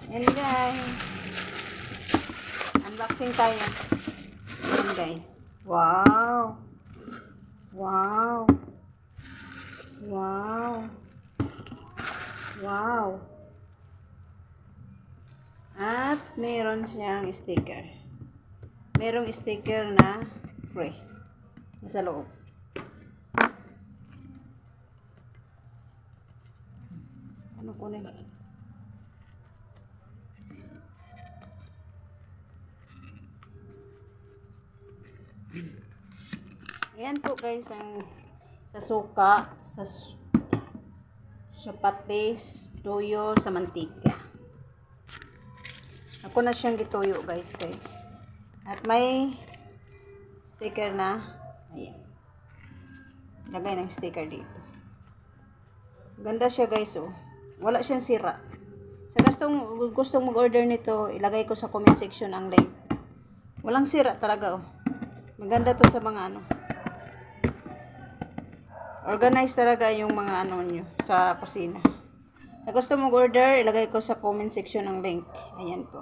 Ayan guys. Unboxing tayo. Ayan guys. Wow. Wow. Wow. Wow. At meron siyang sticker. Merong sticker na free. Nasa loob. Ano kunin? Ayan po guys ang sa suka, sa patis, tuyo, sa mantika. Ako na siyang gituyo guys kay. At may sticker na ayan. Lagay ng sticker dito. Ganda siya guys oh. Wala siyang sira. Sa gustong mag-order nito, ilagay ko sa comment section ang link. Walang sira talaga oh. Maganda to sa mga ano. Organize talaga yung mga ano nyo sa kusina. Sa gusto mag-order, ilagay ko sa comment section ang link. Ayan po.